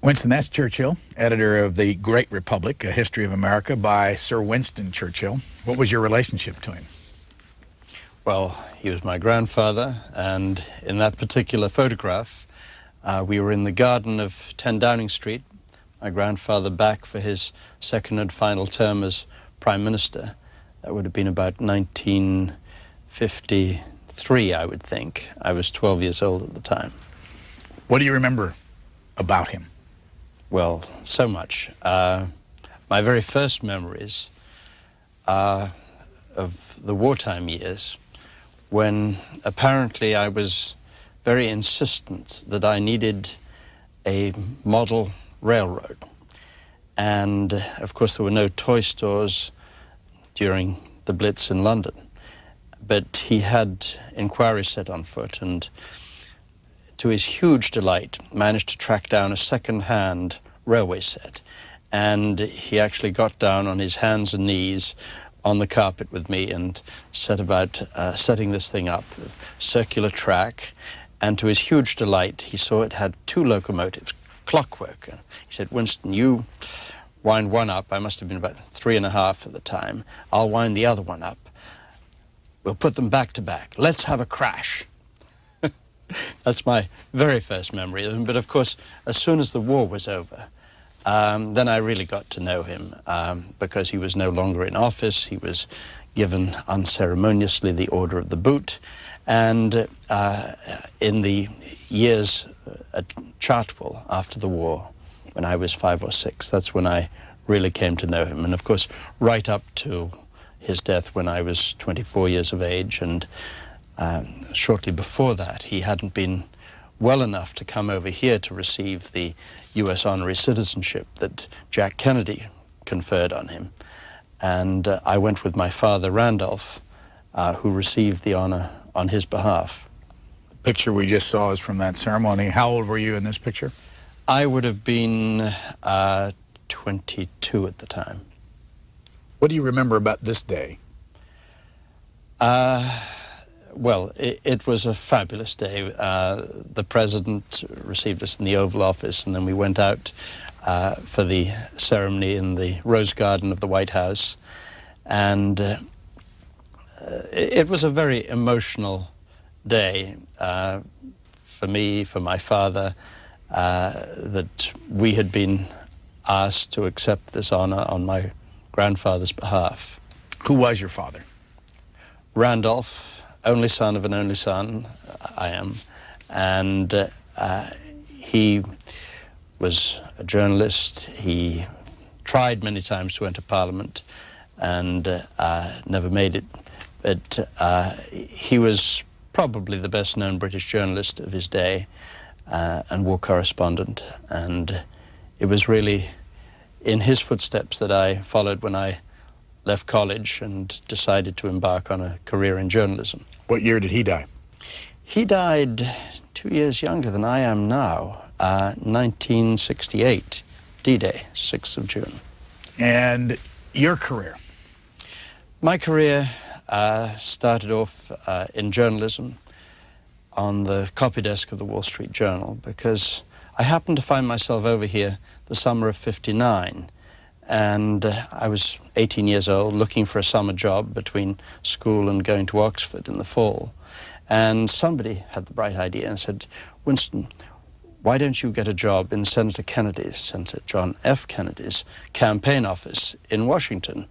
Winston, that's Churchill, editor of The Great Republic, A History of America by Sir Winston Churchill. What was your relationship to him? Well, he was my grandfather, and in that particular photograph, we were in the garden of 10 Downing Street, my grandfather back for his second and final term as Prime Minister. That would have been about 1953, I would think. I was 12 years old at the time. What do you remember about him? Well, so much. My very first memories are of the wartime years, when apparently I was very insistent that I needed a model railroad. And of course there were no toy stores during the Blitz in London, but he had inquiries set on foot, and to his huge delight managed to track down a second-hand railway set. And he actually got down on his hands and knees on the carpet with me and set about setting this thing up, circular track. And to his huge delight, he saw it had 2 locomotives, clockwork. And he said, "Winston, you wind one up." I must have been about 3½ at the time. "I'll wind the other one up. We'll put them back to back. Let's have a crash." That's my very first memory of him. But of course, as soon as the war was over, then I really got to know him, because he was no longer in office. He was given unceremoniously the Order of the Boot. And in the years at Churchill after the war, when I was 5 or 6, that's when I really came to know him. And of course, right up to his death when I was 24 years of age. And shortly before that, he hadn't been well enough to come over here to receive the U.S. honorary citizenship that Jack Kennedy conferred on him. And I went with my father, Randolph, who received the honor on his behalf. The picture we just saw is from that ceremony. How old were you in this picture? I would have been 22 at the time. What do you remember about this day? Well, it was a fabulous day. The President received us in the Oval Office, and then we went out for the ceremony in the Rose Garden of the White House. And it was a very emotional day for me, for my father, that we had been asked to accept this honor on my grandfather's behalf. Who was your father? Randolph, only son of an only son, I am, and he was a journalist. He tried many times to enter Parliament and never made it, but he was probably the best known British journalist of his day and war correspondent, and it was really in his footsteps that I followed when I left college and decided to embark on a career in journalism. What year did he die? He died 2 years younger than I am now, 1968, D-Day, 6th of June. And your career? My career started off in journalism on the copy desk of the Wall Street Journal, because I happened to find myself over here the summer of '59. And I was 18 years old, looking for a summer job between school and going to Oxford in the fall. And somebody had the bright idea and said, "Winston, why don't you get a job in Senator Kennedy's, Senator John F. Kennedy's campaign office in Washington,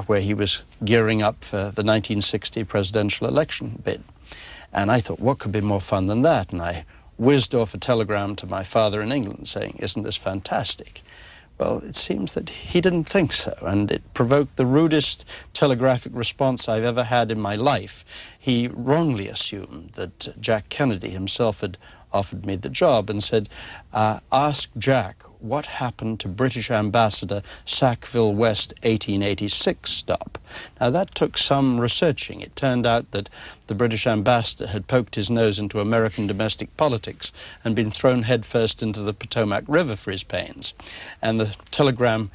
where he was gearing up for the 1960 presidential election bid." And I thought, what could be more fun than that? And I whizzed off a telegram to my father in England saying, "Isn't this fantastic?" Well, it seems that he didn't think so, and it provoked the rudest telegraphic response I've ever had in my life. He wrongly assumed that Jack Kennedy himself had offered me the job and said, "Ask Jack what happened to British Ambassador Sackville West 1886 stop. Now that took some researching. It turned out that the British ambassador had poked his nose into American domestic politics and been thrown headfirst into the Potomac River for his pains. And the telegram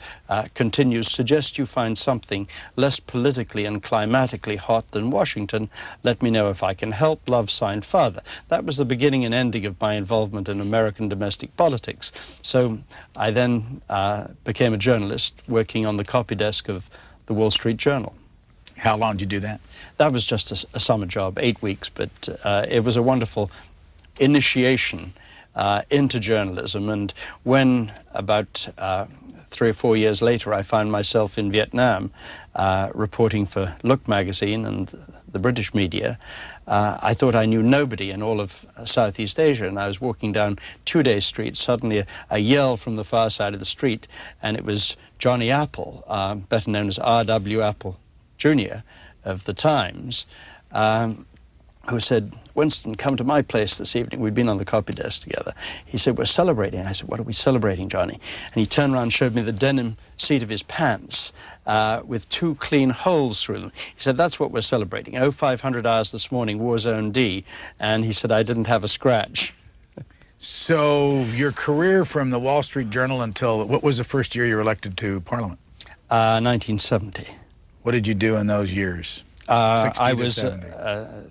continues, suggest you find something less politically and climatically hot than Washington. Let me know if I can help. Love, signed, Father. That was the beginning and ending of my involvement in American domestic politics. So I then became a journalist working on the copy desk of the Wall Street Journal. How long did you do that? That was just a summer job, 8 weeks, but it was a wonderful initiation into journalism. And when about 3 or 4 years later I found myself in Vietnam reporting for Look magazine and the British media, I thought I knew nobody in all of Southeast Asia, and I was walking down Two-Day Street, suddenly a yell from the far side of the street, and it was Johnny Apple, better known as R.W. Apple Jr. of the Times, who said, Winston, come to my place this evening. We'd been on the copy desk together. He said, we're celebrating. I said, what are we celebrating, Johnny? And he turned around and showed me the denim seat of his pants with 2 clean holes through them. He said, that's what we're celebrating. 0500 hours this morning, War Zone D. And he said, I didn't have a scratch. So your career from the Wall Street Journal until, what was the first year you were elected to Parliament? 1970. What did you do in those years? I was a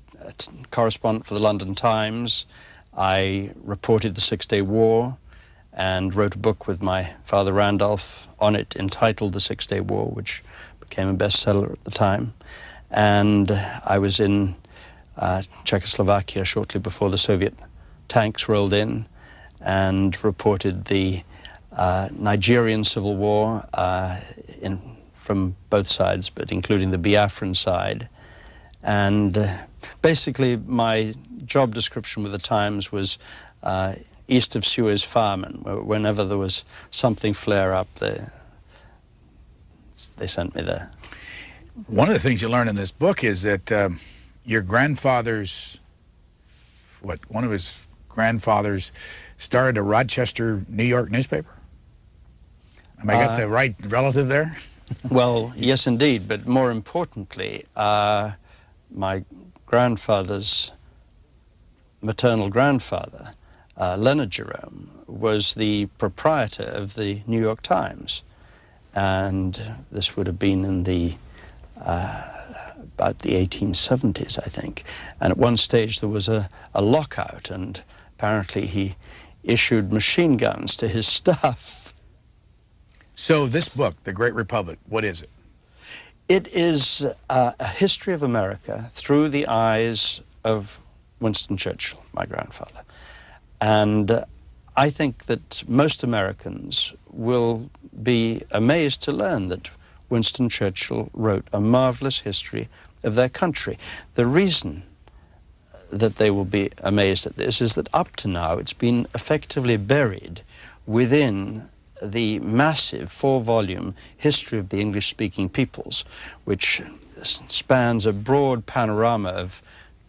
correspondent for the London Times. I reported the Six-Day War and wrote a book with my father Randolph on it entitled The Six-Day War, which became a bestseller at the time. And I was in Czechoslovakia shortly before the Soviet tanks rolled in and reported the Nigerian Civil War from both sides, but including the Biafran side. And basically my job description with the Times was east of Suez fireman. Whenever there was something flare up, they sent me there. One of the things you learn in this book is that your grandfather's, one of his grandfathers started a Rochester, New York newspaper? Am I got the right relative there? Well, yes, indeed. But more importantly, my grandfather's maternal grandfather, Leonard Jerome, was the proprietor of the New York Times. And this would have been in the about the 1870s, I think. And at one stage there was a lockout, and apparently he issued machine guns to his staff. So this book, The Great Republic, what is it? It is a history of America through the eyes of Winston Churchill, my grandfather. And I think that most Americans will be amazed to learn that Winston Churchill wrote a marvelous history of their country. The reason that they will be amazed at this is that up to now it's been effectively buried within the massive 4-volume history of the English-speaking peoples, which spans a broad panorama of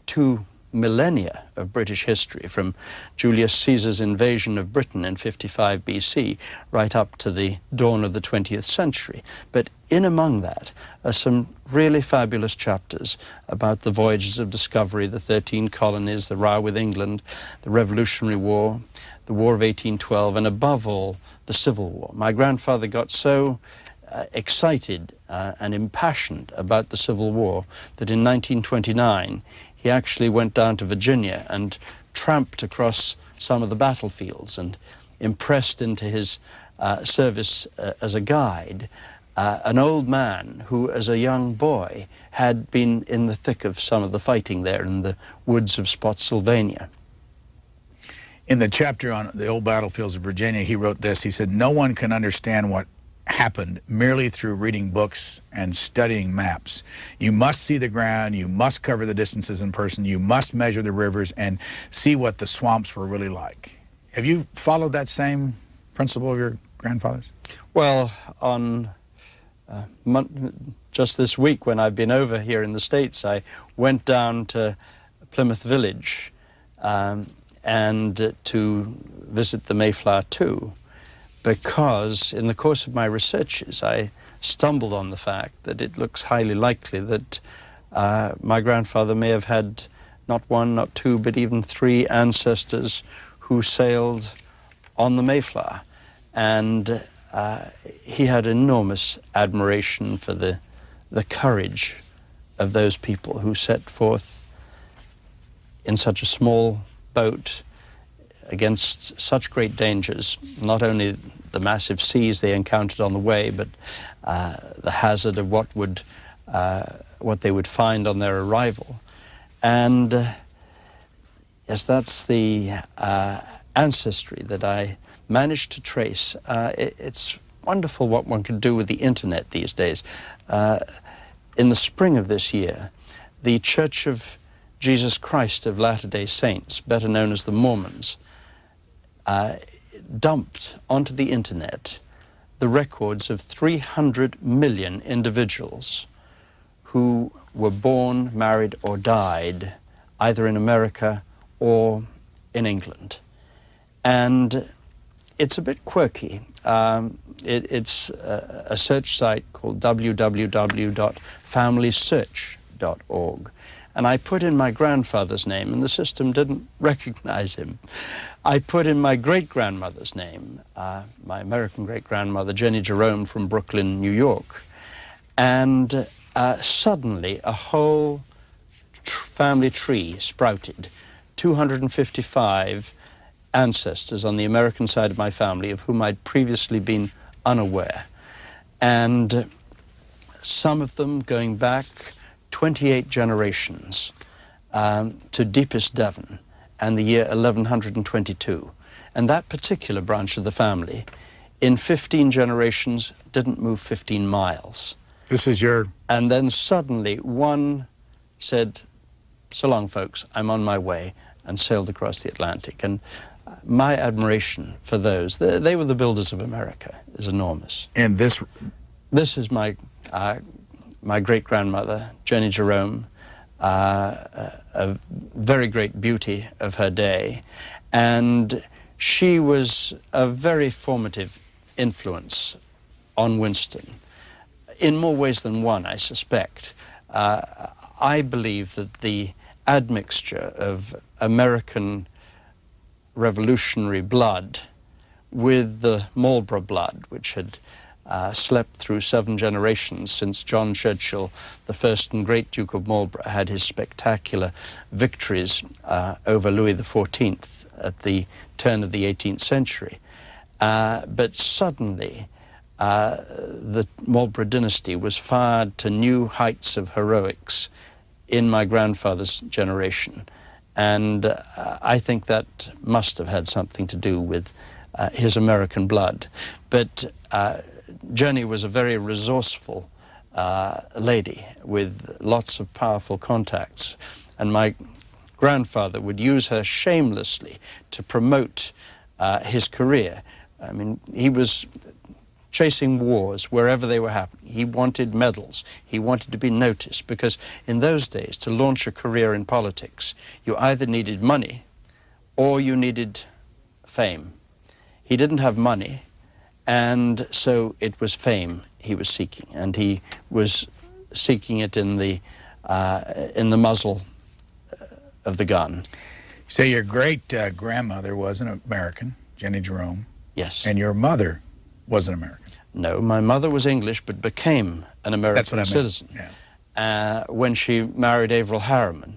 2 millennia of British history, from Julius Caesar's invasion of Britain in 55 BC right up to the dawn of the 20th century. But in among that are some really fabulous chapters about the voyages of discovery, the 13 colonies, the row with England, the Revolutionary War, the War of 1812, and above all, the Civil War. My grandfather got so excited and impassioned about the Civil War that in 1929 he actually went down to Virginia and tramped across some of the battlefields and impressed into his service as a guide an old man who, as a young boy, had been in the thick of some of the fighting there in the woods of Spotsylvania. In the chapter on the old battlefields of Virginia, he wrote this. He said, no one can understand what happened merely through reading books and studying maps. You must see the ground, you must cover the distances in person, you must measure the rivers and see what the swamps were really like. Have you followed that same principle of your grandfather's? Well, on just this week when I've been over here in the States, I went down to Plymouth Village and to visit the Mayflower too. because in the course of my researches, I stumbled on the fact that it looks highly likely that my grandfather may have had not one, not two, but even three ancestors who sailed on the Mayflower. And he had enormous admiration for the courage of those people who set forth in such a small boat against such great dangers, not only the massive seas they encountered on the way, but the hazard of what they would find on their arrival. And yes, that's the ancestry that I managed to trace. It's wonderful what one can do with the internet these days. In the spring of this year, the Church of Jesus Christ of Latter-day Saints, better known as the Mormons, dumped onto the internet the records of 300 million individuals who were born, married, or died either in America or in England. And it's a bit quirky. It's a search site called www.familysearch.org. And I put in my grandfather's name, and the system didn't recognize him. I put in my great-grandmother's name, my American great-grandmother, Jenny Jerome from Brooklyn, New York. And suddenly a whole family tree sprouted, 255 ancestors on the American side of my family of whom I'd previously been unaware. And some of them going back 28 generations to deepest Devon and the year 1122. And that particular branch of the family, in 15 generations, didn't move 15 miles. This is your... And then suddenly one said, "So long, folks, I'm on my way," and sailed across the Atlantic. And my admiration for those, they were the builders of America, is enormous. And this is my great-grandmother, Jenny Jerome, a very great beauty of her day. And she was a very formative influence on Winston, in more ways than one, I suspect. I believe that the admixture of American revolutionary blood with the Marlborough blood, which had slept through 7 generations since John Churchill, the first and great Duke of Marlborough, had his spectacular victories over Louis XIV at the turn of the 18th century. But suddenly, the Marlborough dynasty was fired to new heights of heroics in my grandfather's generation. And I think that must have had something to do with his American blood. But Jenny was a very resourceful lady with lots of powerful contacts. And my grandfather would use her shamelessly to promote his career. I mean, he was chasing wars wherever they were happening. He wanted medals. He wanted to be noticed, because in those days, to launch a career in politics, you either needed money or you needed fame. He didn't have money, and so it was fame he was seeking, and he was seeking it in the muzzle of the gun. So your great-grandmother was an American, Jenny Jerome. Yes. And your mother was an American. No, my mother was English, but became an American citizen. Yeah. When she married Averell Harriman,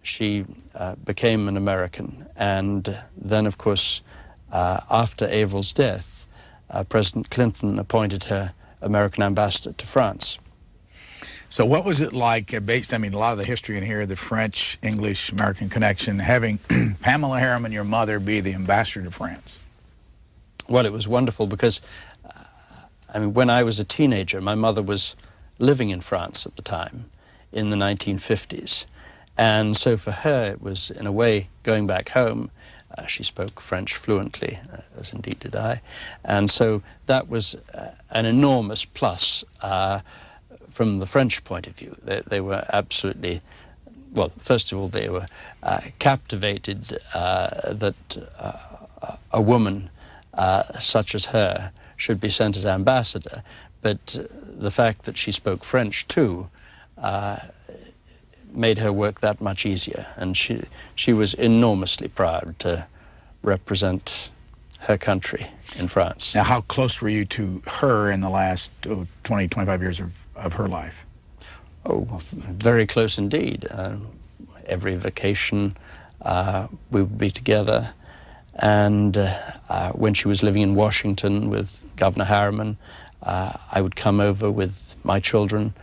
she became an American. And then, of course, after Averell's death, President Clinton appointed her American ambassador to France. So what was it like, based, I mean, a lot of the history in here, the French, English, American connection, having Pamela Harriman, your mother, be the ambassador to France? Well, it was wonderful because, I mean, when I was a teenager, my mother was living in France at the time, in the 1950s. And so for her, it was, in a way, going back home. She spoke French fluently, as indeed did I. And so that was an enormous plus from the French point of view. They were absolutely, well, first of all, they were captivated that a woman such as her should be sent as ambassador, but the fact that she spoke French too made her work that much easier, and she was enormously proud to represent her country in France. Now, how close were you to her in the last 20, 25 years of her life? Oh, very close indeed. Every vacation we would be together, and when she was living in Washington with Governor Harriman, I would come over with my children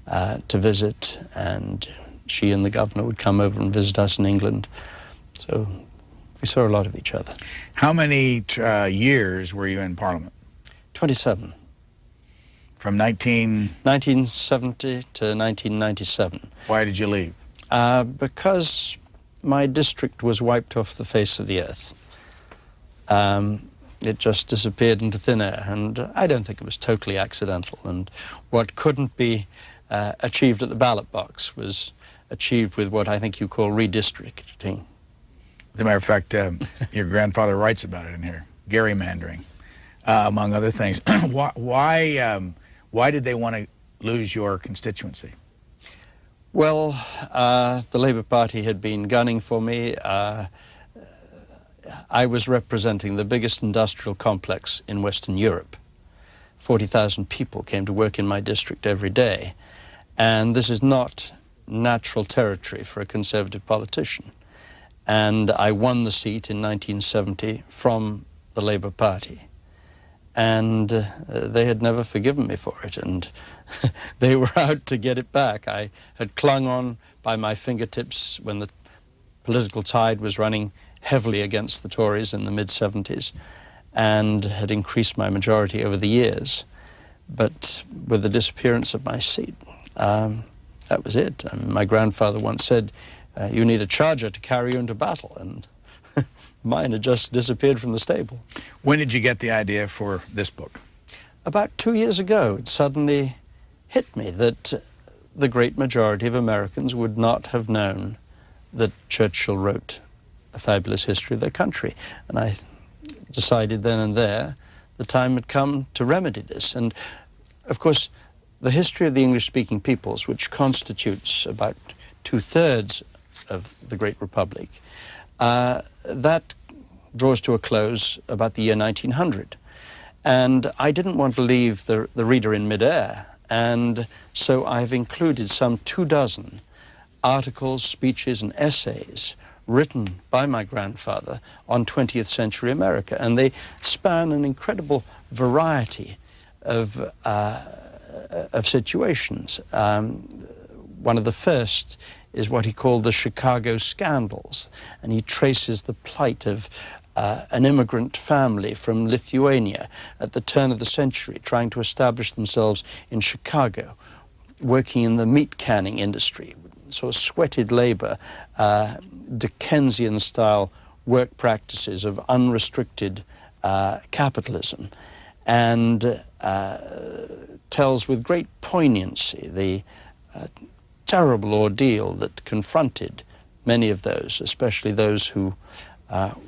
to visit, and she and the governor would come over and visit us in England. So we saw a lot of each other. How many years were you in Parliament? 27. From 1970 to 1997. Why did you leave? Because my district was wiped off the face of the earth. It just disappeared into thin air, and I don't think it was totally accidental. And what couldn't be achieved at the ballot box was achieved with what I think you call redistricting. As a matter of fact, your grandfather writes about it in here, gerrymandering, among other things. Why did they want to lose your constituency? Well, the Labour Party had been gunning for me. I was representing the biggest industrial complex in Western Europe. 40,000 people came to work in my district every day. And this is not natural territory for a Conservative politician. And I won the seat in 1970 from the Labour Party. And they had never forgiven me for it, and they were out to get it back. I had clung on by my fingertips when the political tide was running heavily against the Tories in the mid-70s, and had increased my majority over the years. But with the disappearance of my seat, that was it. I mean, my grandfather once said, you need a charger to carry you into battle, and mine had just disappeared from the stable. When did you get the idea for this book? About 2 years ago, it suddenly hit me that the great majority of Americans would not have known that Churchill wrote A Fabulous History of Their Country. And I decided then and there the time had come to remedy this. And, of course, the history of the English-speaking peoples, which constitutes about 2/3 of the Great Republic, that draws to a close about the year 1900. And I didn't want to leave the reader in midair, and so I've included some 24 articles, speeches, and essays written by my grandfather on 20th century America, and they span an incredible variety of situations. One of the first is what he called the Chicago Scandals, and he traces the plight of an immigrant family from Lithuania at the turn of the century, trying to establish themselves in Chicago, working in the meat canning industry, sort of sweated labor, Dickensian-style work practices of unrestricted capitalism, and tells with great poignancy the terrible ordeal that confronted many of those, especially those who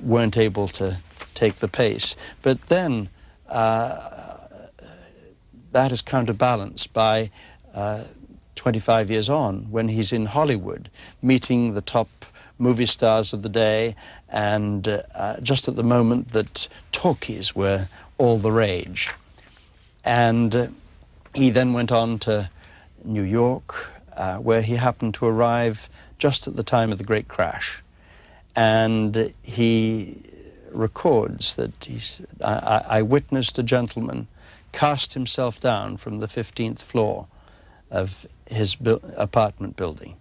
weren't able to take the pace. But then that is counterbalanced by 25 years on, when he's in Hollywood, meeting the top movie stars of the day, and just at the moment that talkies were all the rage. And he then went on to New York, where he happened to arrive just at the time of the Great Crash. And he records that I witnessed a gentleman cast himself down from the 15th floor of his apartment building.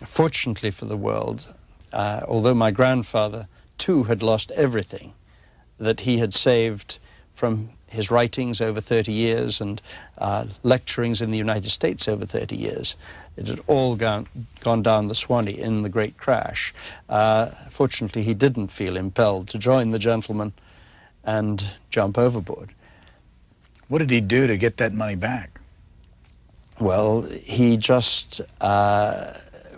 Fortunately for the world, although my grandfather too had lost everything that he had saved from his writings over 30 years and lecturings in the United States over 30 years, it had all gone down the Swanee in the Great Crash. Fortunately, he didn't feel impelled to join the gentleman and jump overboard. What did he do to get that money back? Well, he just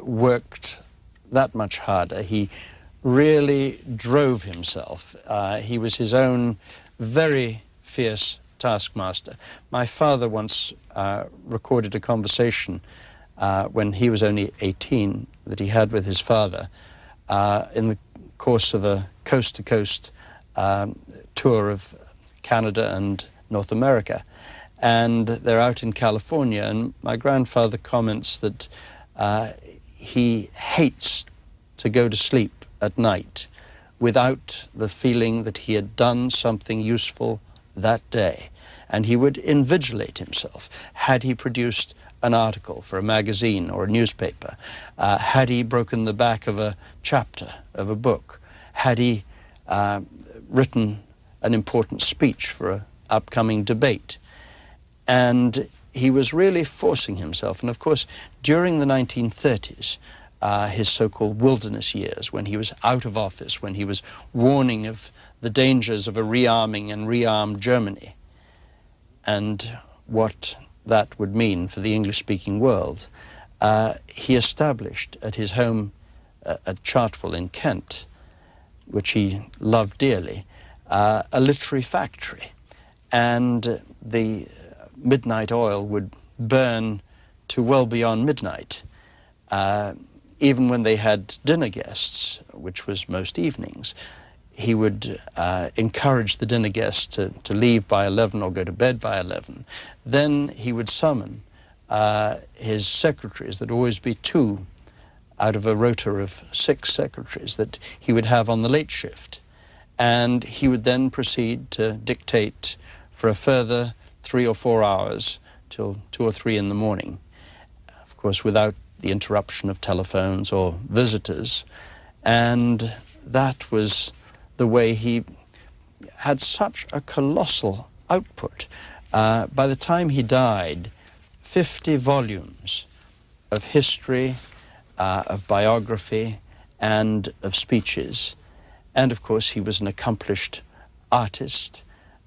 worked that much harder. He really drove himself. He was his own very fierce taskmaster. My father once recorded a conversation when he was only 18 that he had with his father in the course of a coast-to-coast tour of Canada and North America. And they're out in California, and my grandfather comments that he hates to go to sleep at night without the feeling that he had done something useful that day. And he would invigilate himself. Had he produced an article for a magazine or a newspaper? Had he broken the back of a chapter of a book? Had he written an important speech for an upcoming debate? And he was really forcing himself. And of course, during the 1930s, his so-called wilderness years, when he was out of office, when he was warning of the dangers of a rearming and rearmed Germany, and what that would mean for the English-speaking world, he established at his home at Churchill in Kent, which he loved dearly, a literary factory. And the midnight oil would burn to well beyond midnight. Even when they had dinner guests, which was most evenings, he would encourage the dinner guests to leave by 11 or go to bed by 11. Then he would summon his secretaries. There'd always be 2 out of a rota of 6 secretaries that he would have on the late shift. And he would then proceed to dictate for a further 3 or 4 hours till 2 or 3 in the morning, of course without the interruption of telephones or visitors. And that was the way he had such a colossal output. By the time he died, 50 volumes of history, of biography, and of speeches. And of course he was an accomplished artist.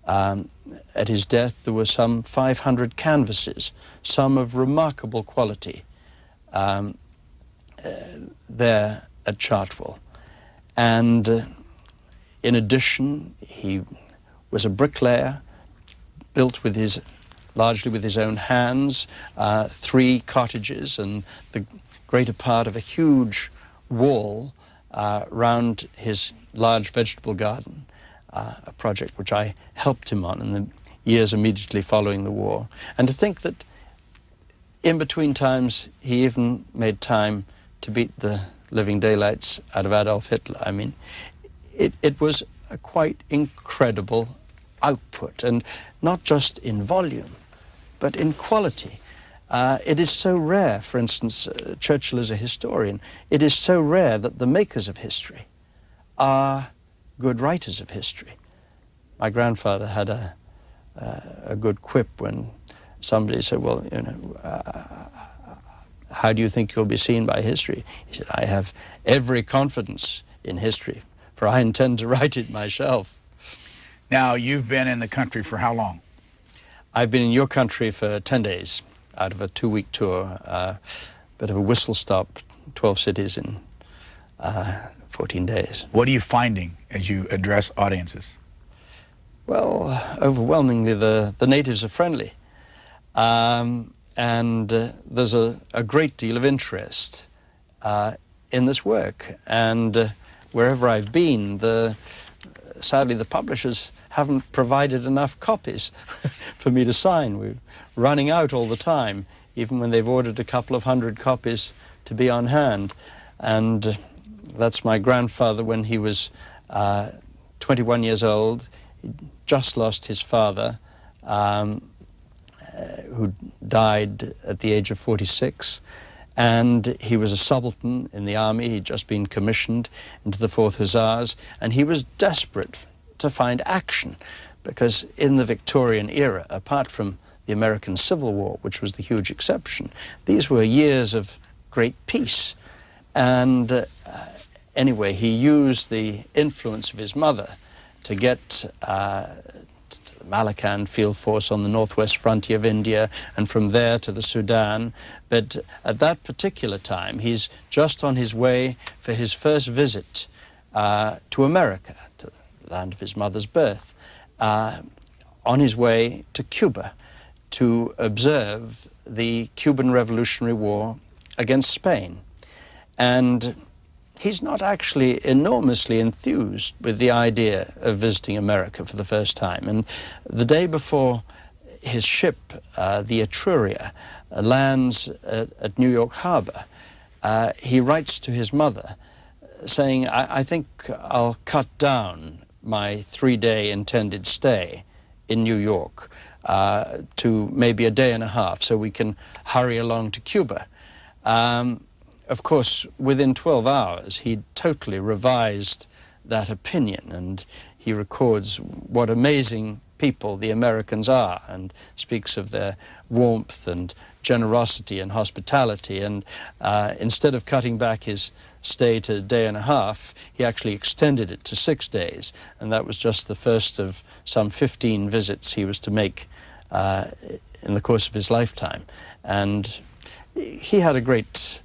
At his death there were some 500 canvases, some of remarkable quality, there at Churchill. And in addition, he was a bricklayer, built with largely with his own hands, 3 cottages and the greater part of a huge wall round his large vegetable garden, a project which I helped him on in the years immediately following the war. And to think that in between times he even made time to beat the living daylights out of Adolf Hitler. I mean, it was a quite incredible output, and not just in volume, but in quality. It is so rare, for instance, Churchill is a historian, it is so rare that the makers of history are good writers of history. My grandfather had a good quip when somebody said, well, you know, how do you think you'll be seen by history? He said, I have every confidence in history, for I intend to write it myself. Now, you've been in the country for how long? I've been in your country for 10 days out of a 2-week tour, bit of a whistle stop, 12 cities in 14 days. What are you finding as you address audiences? Well, overwhelmingly the natives are friendly. And there's a great deal of interest in this work. And wherever I've been, sadly the publishers haven't provided enough copies for me to sign. We're running out all the time, even when they've ordered a couple of 100 copies to be on hand. And that's my grandfather when he was 21 years old. He just lost his father, who died at the age of 46. And he was a subaltern in the army. He'd just been commissioned into the 4th Hussars, and he was desperate to find action, because in the Victorian era, apart from the American Civil War, which was the huge exception, these were years of great peace. And anyway, he used the influence of his mother to get to the Malacan field force on the northwest frontier of India, and from there to the Sudan. But at that particular time, he's just on his way for his first visit to America, to the land of his mother's birth, on his way to Cuba to observe the Cuban Revolutionary War against Spain. And he's not actually enormously enthused with the idea of visiting America for the first time. And the day before his ship, the Etruria, lands at New York Harbor, he writes to his mother saying, I think I'll cut down my 3-day intended stay in New York to maybe a day and a half so we can hurry along to Cuba. Of course, within 12 hours, he totally revised that opinion, and he records what amazing people the Americans are and speaks of their warmth and generosity and hospitality. And instead of cutting back his stay to a day and a half, he actually extended it to 6 days. And that was just the first of some 15 visits he was to make in the course of his lifetime. And he had a great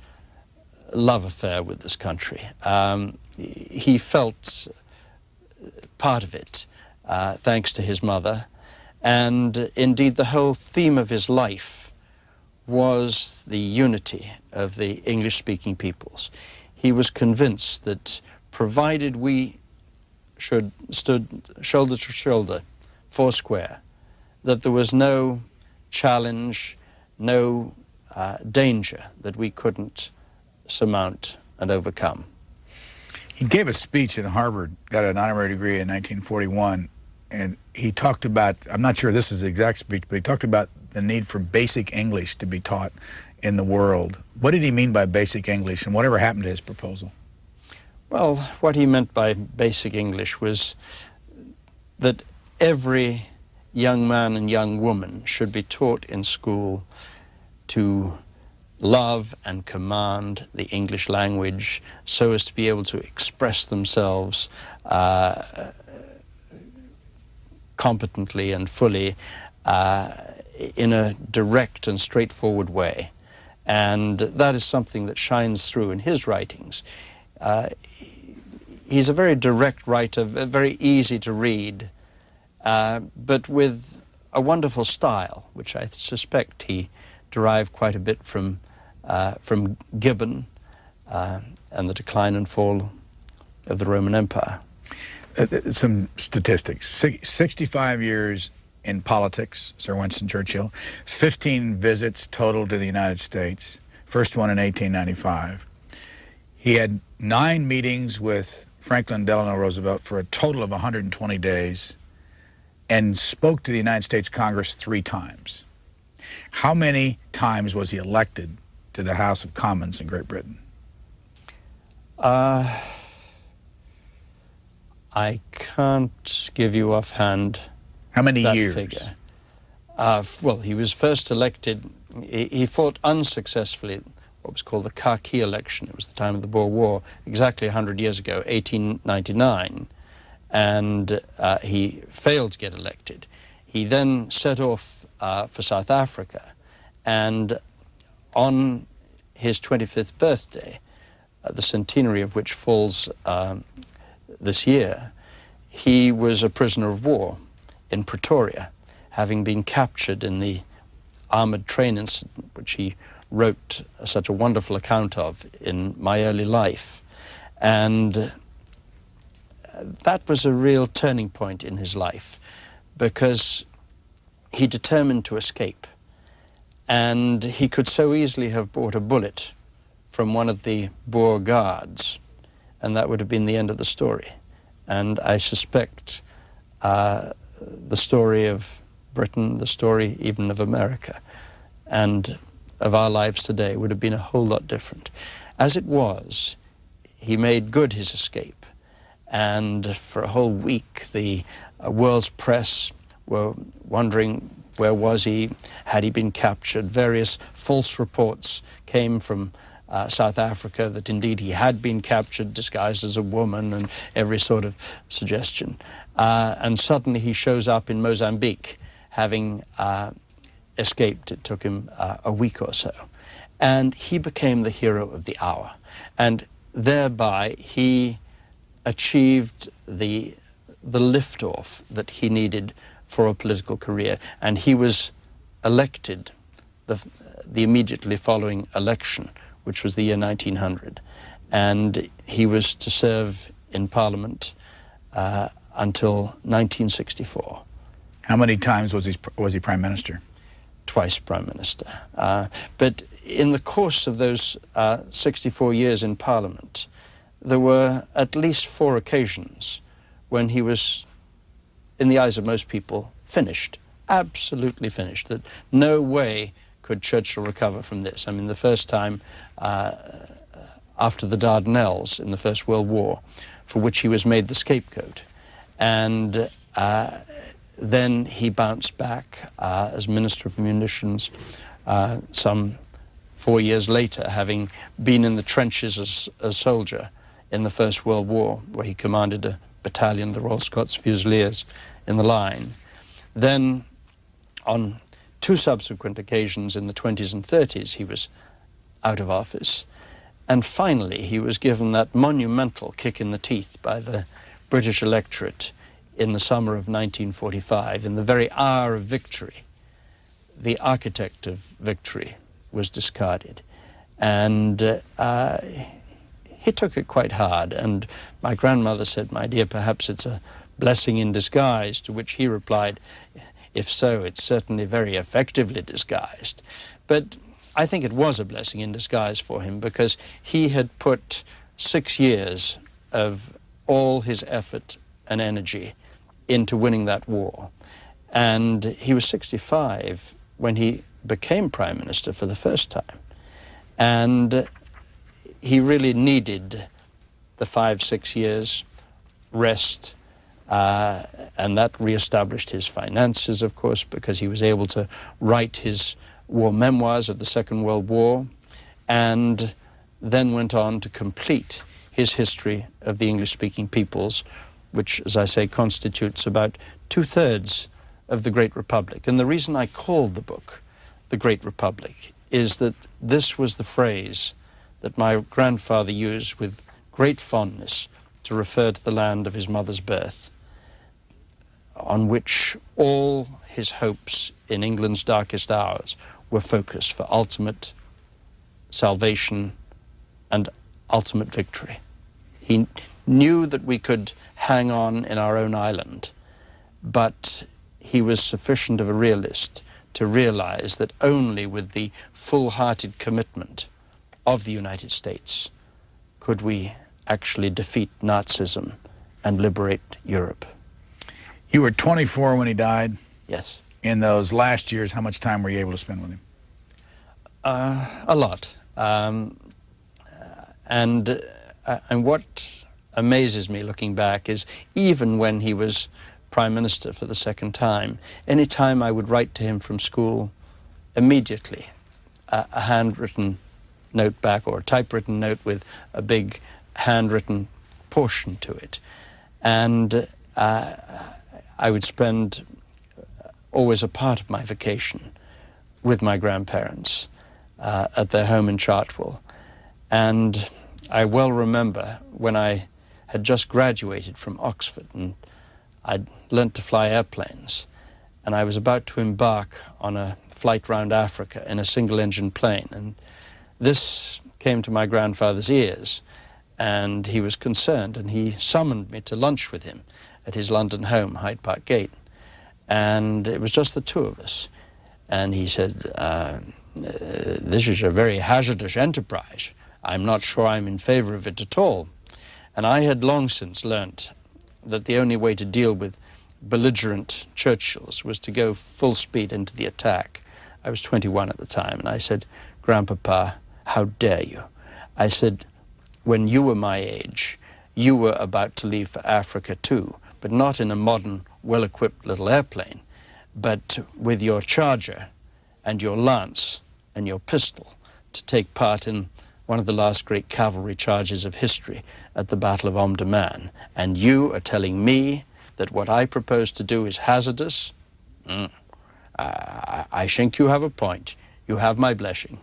love affair with this country. He felt part of it, thanks to his mother. And indeed, the whole theme of his life was the unity of the English-speaking peoples. He was convinced that provided we stood shoulder to shoulder, foursquare, that there was no challenge, no danger that we couldn't surmount and overcome. He gave a speech at Harvard, got an honorary degree in 1941, and he talked about, I'm not sure this is the exact speech, but he talked about the need for basic English to be taught in the world. What did he mean by basic English, and whatever happened to his proposal? Well, what he meant by basic English was that every young man and young woman should be taught in school to love and command the English language so as to be able to express themselves competently and fully in a direct and straightforward way. And that is something that shines through in his writings. He's a very direct writer, very easy to read, but with a wonderful style, which I suspect he derived quite a bit from Gibbon and the decline and fall of the Roman Empire. Some statistics. 65 years in politics, Sir Winston Churchill. 15 visits total to the United States. First one in 1895. He had 9 meetings with Franklin Delano Roosevelt for a total of 120 days and spoke to the United States Congress 3 times. How many times was he elected to the House of Commons in Great Britain? I can't give you offhand. How many that years? Figure. Well, he was first elected. He fought unsuccessfully what was called the Khaki election. It was the time of the Boer War, exactly 100 years ago, 1899, and he failed to get elected. He then set off for South Africa, and on his 25th birthday, the centenary of which falls this year, he was a prisoner of war in Pretoria, having been captured in the armored train incident, which he wrote such a wonderful account of in My Early Life. And that was a real turning point in his life, because he determined to escape. And he could so easily have bought a bullet from one of the Boer guards, and that would have been the end of the story. And I suspect the story of Britain, the story even of America, and of our lives today would have been a whole lot different. As it was, he made good his escape, and for a whole week the world's press were wondering where was he, had he been captured. Various false reports came from South Africa that indeed he had been captured disguised as a woman, and every sort of suggestion. And suddenly he shows up in Mozambique, having escaped. It took him a week or so. And he became the hero of the hour. And thereby he achieved the liftoff that he needed for a political career, and he was elected the immediately following election, which was the year 1900, and he was to serve in Parliament until 1964. How many times was he Prime Minister? Twice Prime Minister. But in the course of those 64 years in Parliament, there were at least 4 occasions when he was, in the eyes of most people, finished, absolutely finished, that no way could Churchill recover from this. I mean, the first time after the Dardanelles in the First World War, for which he was made the scapegoat. And then he bounced back as Minister of Munitions some 4 years later, having been in the trenches as a soldier in the First World War, where he commanded a battalion, the Royal Scots Fusiliers, in the line. Then, on 2 subsequent occasions in the 20s and 30s, he was out of office. And finally, he was given that monumental kick in the teeth by the British electorate in the summer of 1945. In the very hour of victory, the architect of victory was discarded. And he took it quite hard. And my grandmother said, "My dear, perhaps it's a blessing in disguise," to which he replied, "If so, it's certainly very effectively disguised." But I think it was a blessing in disguise for him, because he had put 6 years of all his effort and energy into winning that war. And he was 65 when he became Prime Minister for the first time. And he really needed the 5-6 years rest, and that re-established his finances, of course, because he was able to write his war memoirs of the Second World War, and then went on to complete his history of the English-speaking peoples, which, as I say, constitutes about 2/3 of the Great Republic. And the reason I called the book The Great Republic is that this was the phrase that my grandfather used with great fondness to refer to the land of his mother's birth, on which all his hopes in England's darkest hours were focused for ultimate salvation and ultimate victory. He knew that we could hang on in our own island, but he was sufficient of a realist to realize that only with the full-hearted commitment of the United States could we actually defeat Nazism and liberate Europe. You were 24 when he died. Yes. In those last years, how much time were you able to spend with him? A lot. And what amazes me looking back is, even when he was Prime Minister for the second time, any time I would write to him from school, immediately a handwritten note back, or a typewritten note with a big handwritten portion to it. And I would spend always a part of my vacation with my grandparents at their home in Churchill. And I well remember when I had just graduated from Oxford and I'd learnt to fly airplanes, and I was about to embark on a flight round Africa in a single-engine plane. And this came to my grandfather's ears, and he was concerned, and he summoned me to lunch with him at his London home, Hyde Park Gate. And it was just the 2 of us. And he said, "This is a very hazardous enterprise. I'm not sure I'm in favor of it at all." And I had long since learnt that the only way to deal with belligerent Churchills was to go full speed into the attack. I was 21 at the time, and I said, "Grandpapa, how dare you?" I said, "When you were my age, you were about to leave for Africa too, but not in a modern, well-equipped little airplane, but with your charger and your lance and your pistol to take part in one of the last great cavalry charges of history at the Battle of Omdurman. And you are telling me that what I propose to do is hazardous? I think you have a point. You have my blessing."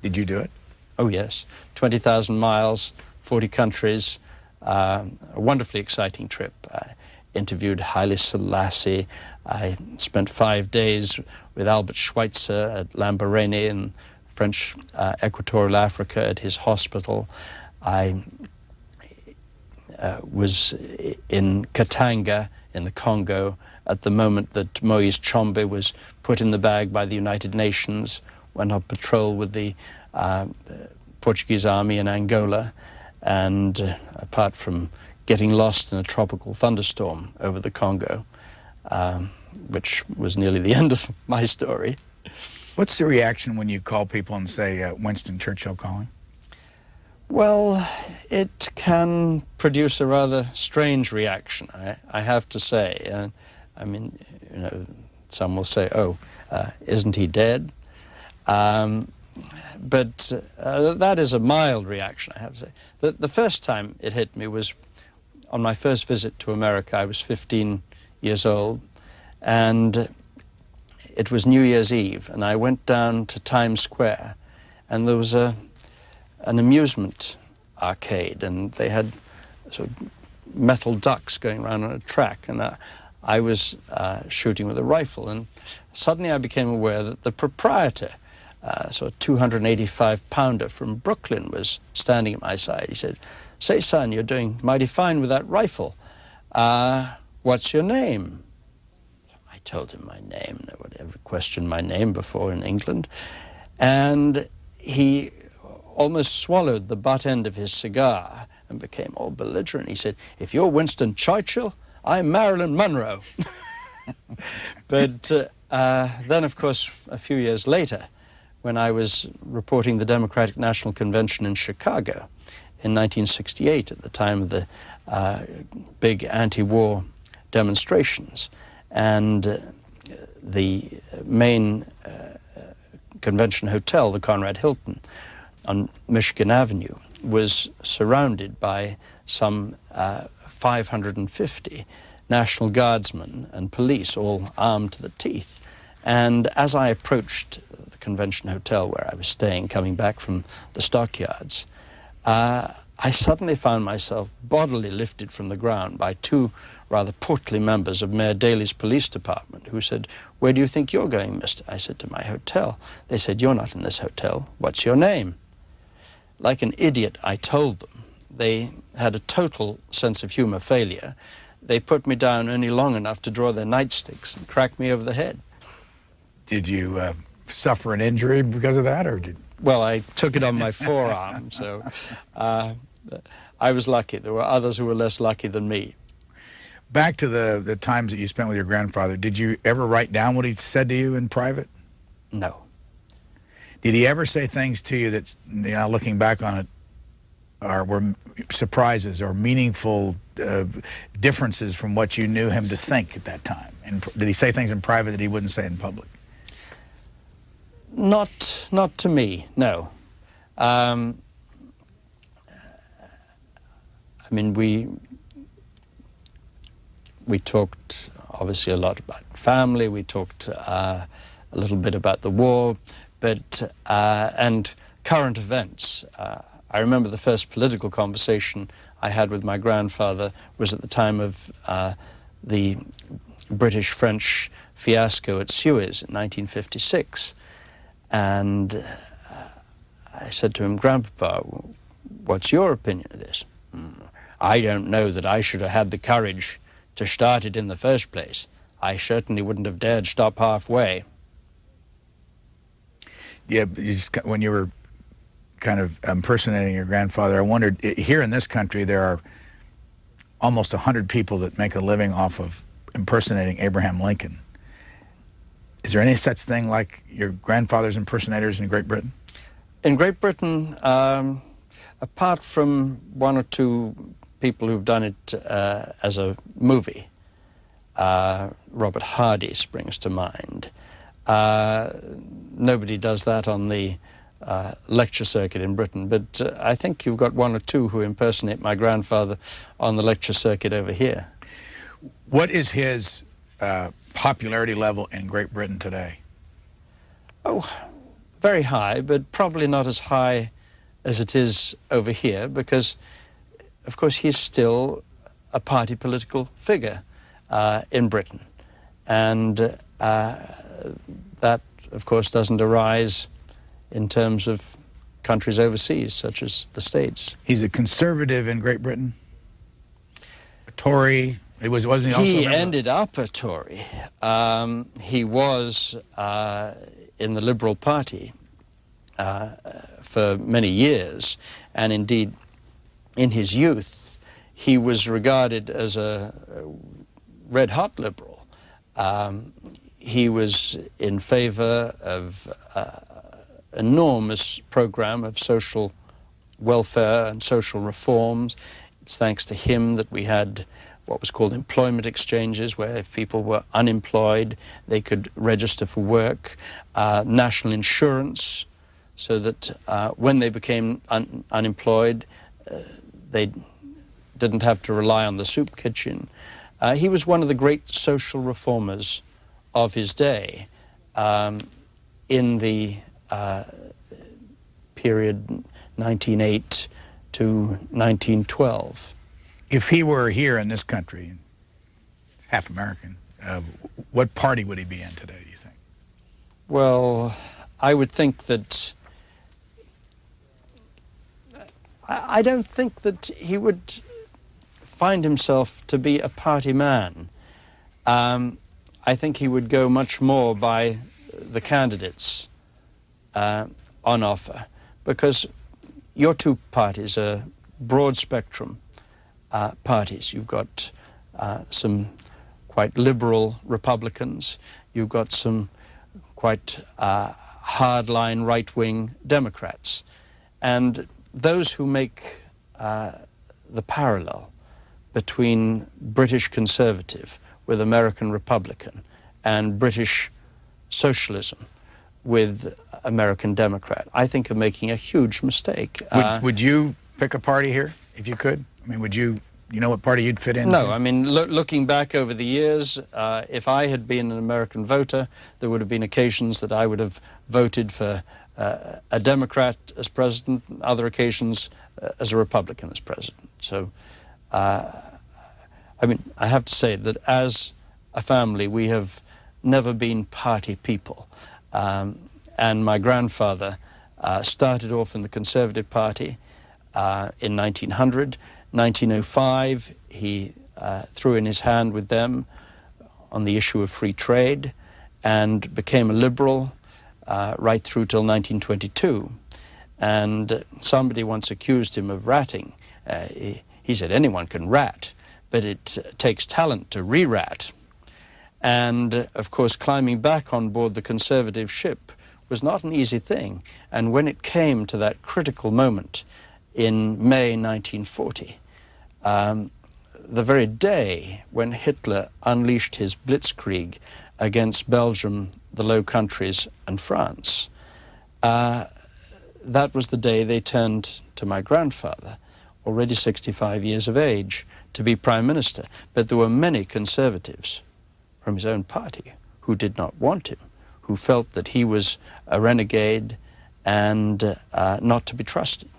Did you do it? Oh, yes. 20,000 miles, 40 countries, a wonderfully exciting trip. I interviewed Haile Selassie. I spent 5 days with Albert Schweitzer at Lambaréné in French Equatorial Africa at his hospital. I was in Katanga in the Congo at the moment that Moise Tshombe was put in the bag by the United Nations, went on patrol with the Portuguese army in Angola, and apart from getting lost in a tropical thunderstorm over the Congo, which was nearly the end of my story. What's the reaction when you call people and say, Winston Churchill calling? Well, it can produce a rather strange reaction, I have to say. I mean, you know, some will say, oh, isn't he dead? But that is a mild reaction, I have to say. The first time it hit me was on my first visit to America. I was 15 years old, and it was New Year's Eve, and I went down to Times Square, and there was an amusement arcade, and they had sort of metal ducks going around on a track, and I was shooting with a rifle, and suddenly I became aware that the proprietor, sort of 285-pounder from Brooklyn, was standing at my side. He said, "Say, son, you're doing mighty fine with that rifle. What's your name?" I told him my name. No one ever questioned my name before in England. And he almost swallowed the butt end of his cigar and became all belligerent. He said, "If you're Winston Churchill, I'm Marilyn Monroe." But then, of course, a few years later, when I was reporting the Democratic National Convention in Chicago in 1968, at the time of the big anti-war demonstrations, and the main convention hotel, the Conrad Hilton, on Michigan Avenue, was surrounded by some 550 National Guardsmen and police, all armed to the teeth. And as I approached the convention hotel where I was staying, coming back from the stockyards, I suddenly found myself bodily lifted from the ground by two rather portly members of Mayor Daley's police department, who said, "Where do you think you're going, mister?" I said, "To my hotel." They said, "You're not in this hotel. What's your name?" Like an idiot, I told them. They had a total sense of humor failure. They put me down only long enough to draw their nightsticks and crack me over the head. Did you suffer an injury because of that, or did? Well, I took it on my forearm, so I was lucky. There were others who were less lucky than me. Back to the times that you spent with your grandfather, did you ever write down what he said to you in private? No. Did he ever say things to you that, you know, looking back on it, were surprises or meaningful differences from what you knew him to think at that time? And did he say things in private that he wouldn't say in public? Not to me, no. I mean, we talked obviously a lot about family. We talked a little bit about the war, but and current events. I remember the first political conversation I had with my grandfather was at the time of the British-French fiasco at Suez in 1956. And I said to him, "Grandpapa, what's your opinion of this?" "I don't know that I should have had the courage to start it in the first place. I certainly wouldn't have dared stop halfway." Yeah, when you were kind of impersonating your grandfather, I wondered, here in this country there are almost 100 people that make a living off of impersonating Abraham Lincoln. Is there any such thing like your grandfather's impersonators in Great Britain? In Great Britain, apart from one or two people who've done it as a movie, Robert Hardy springs to mind, nobody does that on the lecture circuit in Britain, but I think you've got one or two who impersonate my grandfather on the lecture circuit over here. What is his popularity level in Great Britain today? Oh, very high, but probably not as high as it is over here, because of course, he's still a party political figure in Britain. And that, of course, doesn't arise in terms of countries overseas, such as the States. He's a conservative in Great Britain? A Tory? Wasn't he also He ended up a Tory. He was in the Liberal Party for many years, and indeed, in his youth, he was regarded as a red-hot liberal. He was in favor of enormous program of social welfare and social reforms. It's thanks to him that we had what was called employment exchanges, where if people were unemployed, they could register for work, national insurance, so that when they became unemployed, they didn't have to rely on the soup kitchen. He was one of the great social reformers of his day in the period 1908 to 1912. If he were here in this country, half American, what party would he be in today, do you think? Well, I would think that I don't think that he would find himself to be a party man. I think he would go much more by the candidates on offer, because your two parties are broad spectrum parties. You've got some quite liberal Republicans, you've got some quite hardline right-wing Democrats, and those who make the parallel between British conservative with American Republican and British socialism with American Democrat, I think are making a huge mistake. Would you pick a party here if you could? I mean, would you know what party you'd fit into? No, I mean, looking back over the years, if I had been an American voter, there would have been occasions that I would have voted for a Democrat as president, other occasions as a Republican as president. So, I mean, I have to say that as a family, we have never been party people. And my grandfather started off in the Conservative Party in 1900. 1905, he threw in his hand with them on the issue of free trade and became a liberal right through till 1922. And somebody once accused him of ratting. He said, anyone can rat, but it takes talent to re-rat. And, of course, climbing back on board the Conservative ship was not an easy thing. And when it came to that critical moment in May 1940, the very day when Hitler unleashed his blitzkrieg against Belgium, the Low Countries, and France, that was the day they turned to my grandfather, already 65 years of age, to be Prime Minister. But there were many conservatives from his own party who did not want him, who felt that he was a renegade and not to be trusted.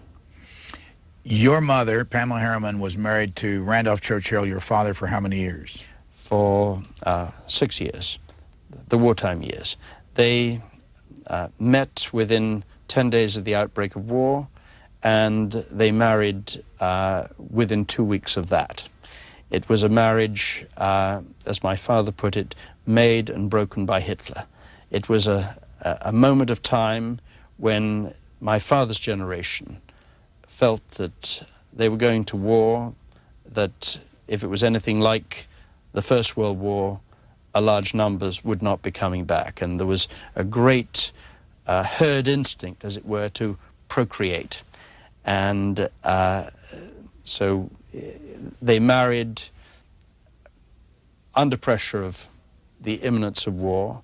Your mother, Pamela Harriman, was married to Randolph Churchill, your father, for how many years? For 6 years, the wartime years. They met within 10 days of the outbreak of war, and they married within 2 weeks of that. It was a marriage, as my father put it, made and broken by Hitler. It was a moment of time when my father's generation felt that they were going to war, that if it was anything like the First World War, a large numbers would not be coming back. And there was a great herd instinct, as it were, to procreate. And so they married under pressure of the imminence of war,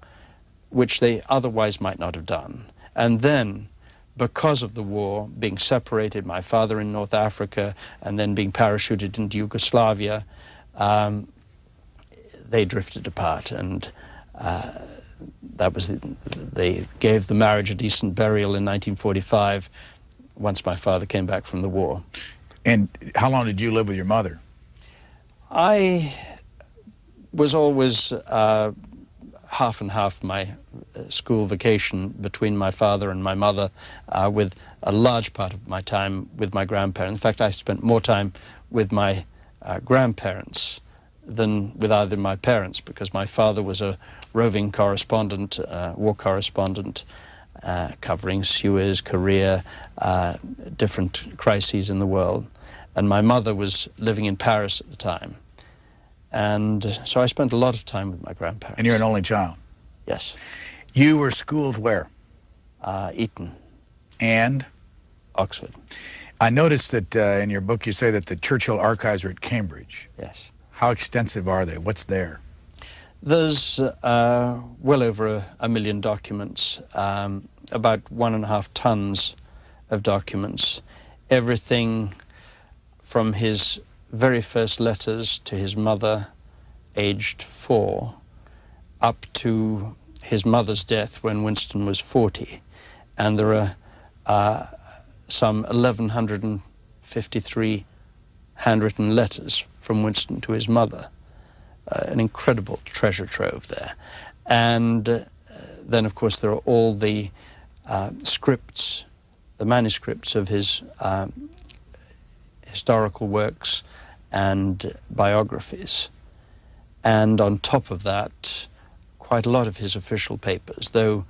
which they otherwise might not have done. And then, because of the war, being separated, my father in North Africa, and then being parachuted into Yugoslavia, they drifted apart, and that was they gave the marriage a decent burial in 1945, once my father came back from the war. And how long did you live with your mother? I was always half and half my school vacation between my father and my mother, with a large part of my time with my grandparents. In fact, I spent more time with my grandparents than with either of my parents, because my father was a roving correspondent, war correspondent, covering Suez, Korea, different crises in the world. And my mother was living in Paris at the time. And so I spent a lot of time with my grandparents. And you're an only child? Yes. You were schooled where? Eton. And? Oxford. I noticed that in your book you say that the Churchill archives are at Cambridge. Yes. How extensive are they? What's there? There's well over a million documents, about 1.5 tons of documents, everything from his very first letters to his mother, aged 4, up to his mother's death when Winston was 40. And there are some 1,153 handwritten letters from Winston to his mother. An incredible treasure trove there. And then, of course, there are all the scripts, the manuscripts of his historical works and biographies. And on top of that, quite a lot of his official papers, though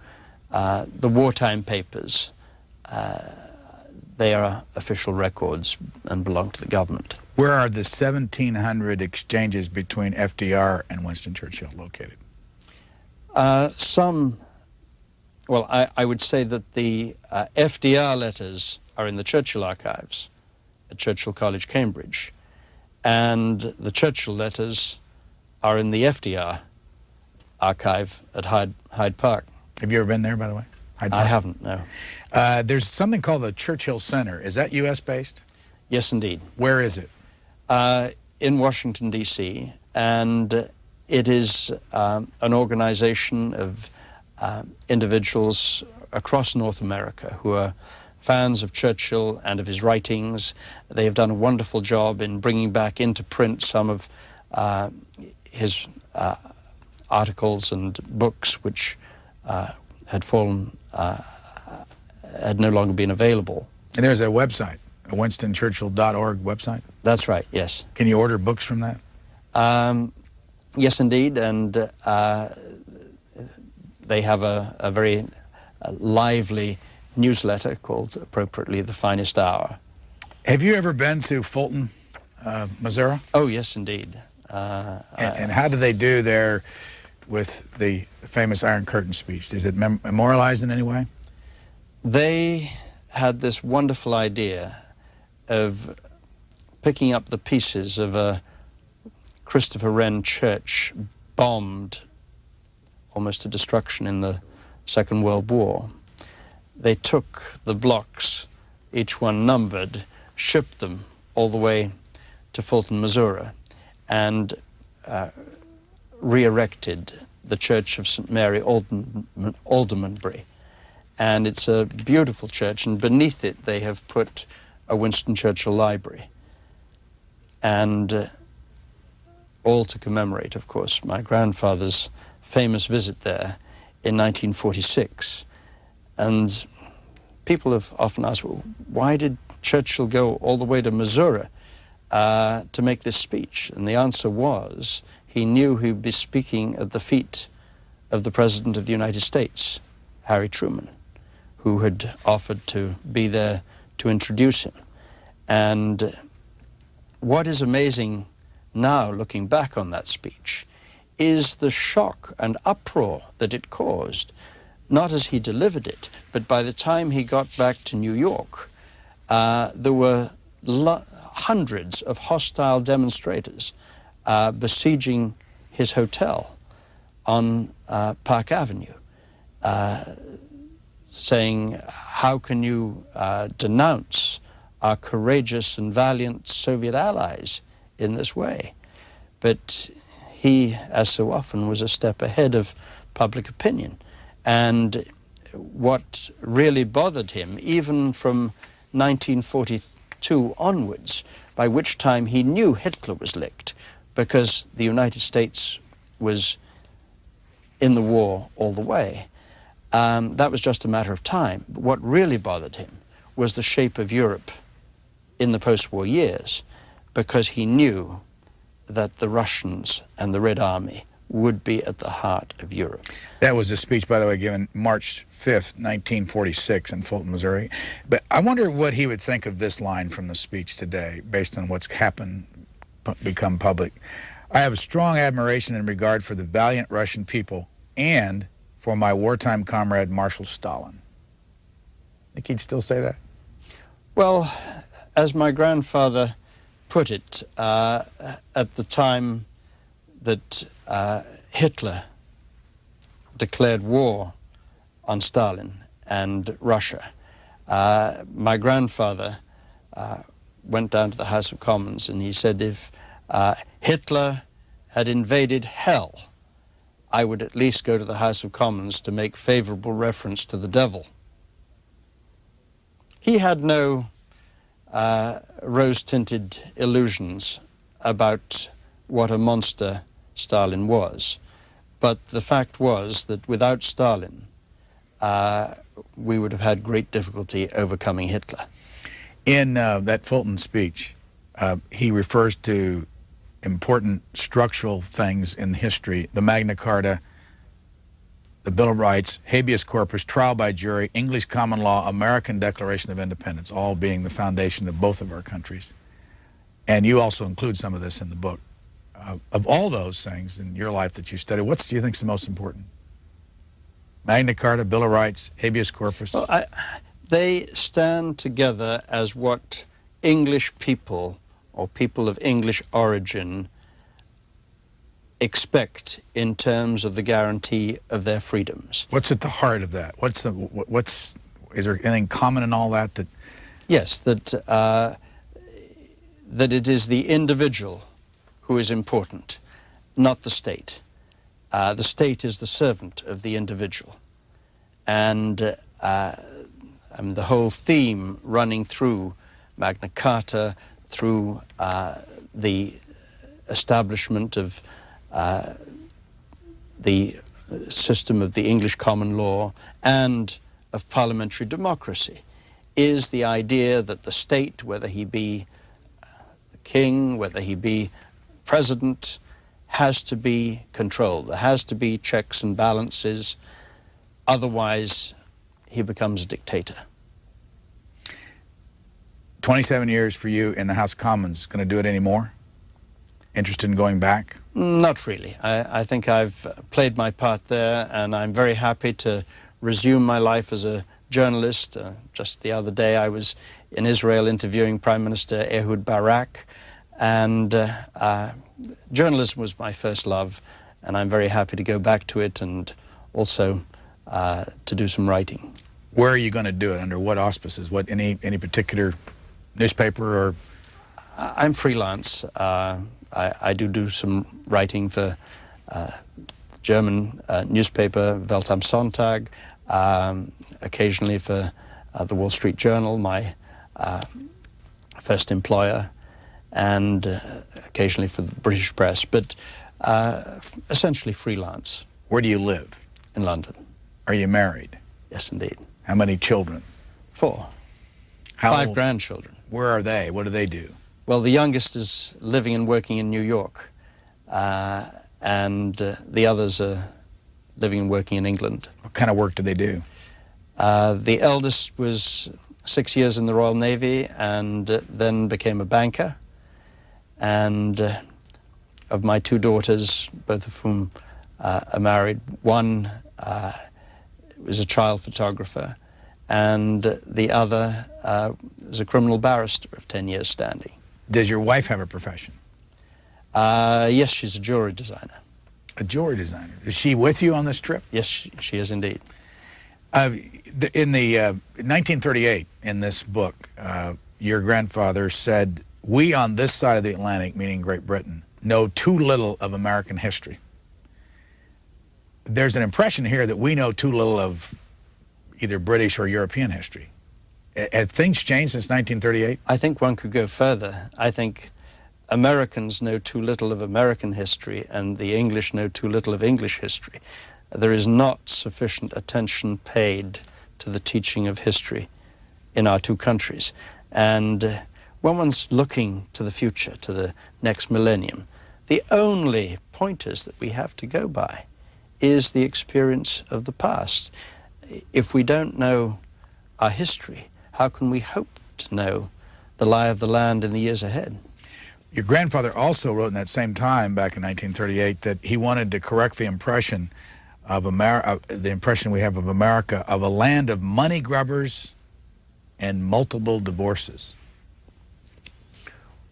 the wartime papers, they are official records and belong to the government. Where are the 1,700 exchanges between FDR and Winston Churchill located? Well, I would say that the FDR letters are in the Churchill archives at Churchill College, Cambridge, and the Churchill letters are in the FDR archive at Hyde Park. Have you ever been there, by the way? Hyde Park? I haven't, no. There's something called the Churchill Center. Is that U.S. based? Yes, indeed. Where is it? In Washington, D.C., and it is an organization of individuals across North America who are fans of Churchill and of his writings. They have done a wonderful job in bringing back into print some of his articles and books which had no longer been available. And there's a website, a winstonchurchill.org website? That's right, yes. Can you order books from that? Yes, indeed, and they have a very lively newsletter called, appropriately, The Finest Hour. Have you ever been to Fulton, Missouri? Oh, yes, indeed. And how do they do there with the famous Iron Curtain speech? Is it memorialized in any way? They had this wonderful idea of picking up the pieces of a Christopher Wren church bombed almost to destruction in the Second World War. They took the blocks, each one numbered, shipped them all the way to Fulton, Missouri, and re-erected the Church of St. Mary Aldermanbury. And it's a beautiful church, and beneath it they have put a Winston Churchill library. And all to commemorate, of course, my grandfather's famous visit there in 1946. And people have often asked, well, why did Churchill go all the way to Missouri to make this speech? And the answer was, he knew he would be speaking at the feet of the President of the United States, Harry Truman, who had offered to be there to introduce him. And what is amazing now, looking back on that speech, is the shock and uproar that it caused, not as he delivered it, but by the time he got back to New York, there were hundreds of hostile demonstrators besieging his hotel on Park Avenue, saying, how can you denounce our courageous and valiant Soviet allies in this way? But he, as so often, was a step ahead of public opinion. And what really bothered him, even from 1943 II onwards, by which time he knew Hitler was licked because the United States was in the war all the way. That was just a matter of time. But what really bothered him was the shape of Europe in the post-war years, because he knew that the Russians and the Red Army would be at the heart of Europe. That was a speech, by the way, given March 5th, 1946 in Fulton, Missouri. But I wonder what he would think of this line from the speech today, based on what's happened, become public. I have a strong admiration and regard for the valiant Russian people and for my wartime comrade, Marshal Stalin. Think he'd still say that? Well, as my grandfather put it, at the time that Hitler declared war on Stalin and Russia, my grandfather went down to the House of Commons and he said, if Hitler had invaded hell, I would at least go to the House of Commons to make favorable reference to the devil. He had no rose-tinted illusions about what a monster Stalin was. But the fact was that without Stalin, we would have had great difficulty overcoming Hitler. In that Fulton speech, he refers to important structural things in history: the Magna Carta, the Bill of Rights, habeas corpus, trial by jury, English common law, American Declaration of Independence, all being the foundation of both of our countries. And you also include some of this in the book. Of all those things in your life that you studied, what do you think is the most important? Magna Carta, Bill of Rights, habeas corpus? Well, they stand together as what English people, or people of English origin, expect in terms of the guarantee of their freedoms. What's at the heart of that? Is there anything common in all that? Yes, that it is the individual who is important, not the state. The state is the servant of the individual. And the whole theme running through Magna Carta, through the establishment of the system of the English common law and of parliamentary democracy, is the idea that the state, whether he be the king, whether he be president, has to be controlled. There has to be checks and balances, otherwise he becomes a dictator. 27 years for you in the House of Commons, going to do it anymore? Interested in going back? Not really. I think I've played my part there, and I'm very happy to resume my life as a journalist. Just the other day I was in Israel interviewing Prime Minister Ehud Barak, and journalism was my first love, and I'm very happy to go back to it and also to do some writing. Where are you going to do it? Under what auspices? Any particular newspaper or? I'm freelance. I do some writing for German newspaper Welt am Sonntag, occasionally for the Wall Street Journal, my first employer, and occasionally for the British press, but essentially freelance. Where do you live? In London. Are you married? Yes, indeed. How many children? 4. How 5 old? grandchildren. Where are they? What do they do? Well, the youngest is living and working in New York, and the others are living and working in England. What kind of work do they do? The eldest was 6 years in the Royal Navy and then became a banker. And of my 2 daughters, both of whom are married, one was a child photographer, and the other is a criminal barrister of 10 years standing. Does your wife have a profession? Yes, she's a jewelry designer. A jewelry designer. Is she with you on this trip? Yes, she is indeed. In 1938, in this book, your grandfather said, "We on this side of the Atlantic," meaning Great Britain, "know too little of American history." There's an impression here that we know too little of either British or European history. Have things changed since 1938? I think one could go further. I think Americans know too little of American history and the English know too little of English history. There is not sufficient attention paid to the teaching of history in our two countries. And when one's looking to the future, to the next millennium, the only pointers that we have to go by is the experience of the past. If we don't know our history, how can we hope to know the lie of the land in the years ahead? Your grandfather also wrote in that same time, back in 1938, that he wanted to correct the impression of the impression we have of America, of a land of money grubbers and multiple divorces.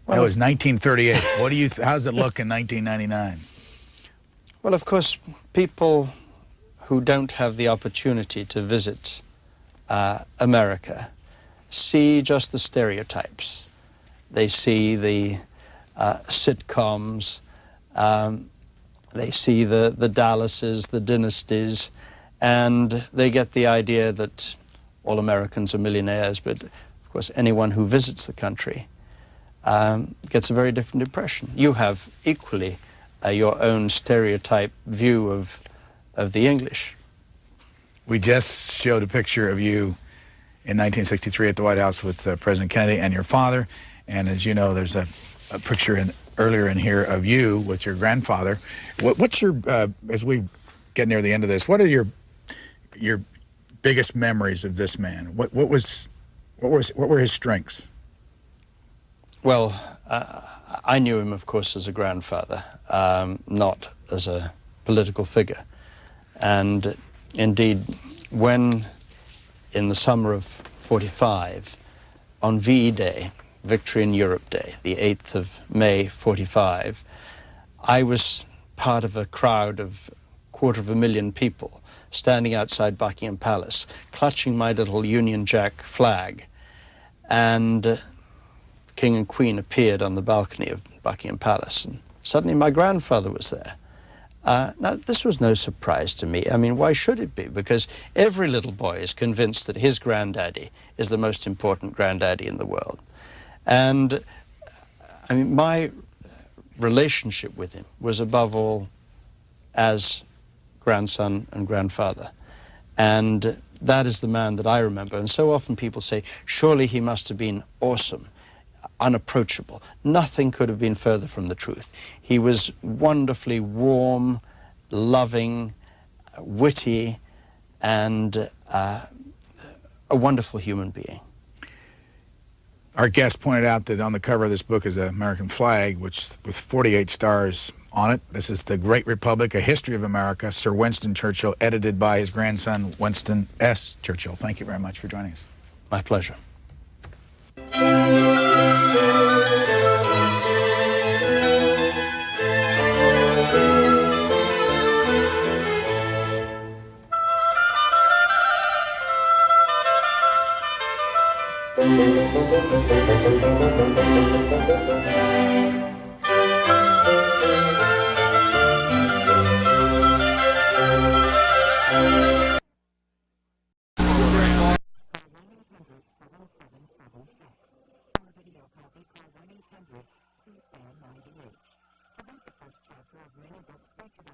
Well, that was 1938. What do you? How does it look in 1999? Well, of course, people who don't have the opportunity to visit America see just the stereotypes. They see the sitcoms, they see the Dallases, the dynasties, and they get the idea that all Americans are millionaires, but of course anyone who visits the country gets a very different impression. You have equally your own stereotype view of the English. We just showed a picture of you in 1963 at the White House with President Kennedy and your father, and as you know, there's a picture earlier in here of you with your grandfather. What's your, as we get near the end of this, what are your biggest memories of this man? What were his strengths? Well, I knew him, of course, as a grandfather, not as a political figure. And indeed, when in the summer of '45, on VE Day, Victory in Europe Day, the 8th of May, '45, I was part of a crowd of 250,000 people standing outside Buckingham Palace, clutching my little Union Jack flag. And the King and Queen appeared on the balcony of Buckingham Palace, and suddenly my grandfather was there. Now, this was no surprise to me. I mean, why should it be? Because every little boy is convinced that his granddaddy is the most important granddaddy in the world. And, I mean, my relationship with him was above all as grandson and grandfather. And that is the man that I remember. And so often people say, surely he must have been awesome, unapproachable. Nothing could have been further from the truth. He was wonderfully warm, loving, witty, and a wonderful human being. Our guest pointed out that on the cover of this book is an American flag, which with 48 stars on it. This is The Great Republic, A History of America, Sir Winston Churchill, edited by his grandson, Winston S. Churchill. Thank you very much for joining us. My pleasure. About the first chapter of many books featuring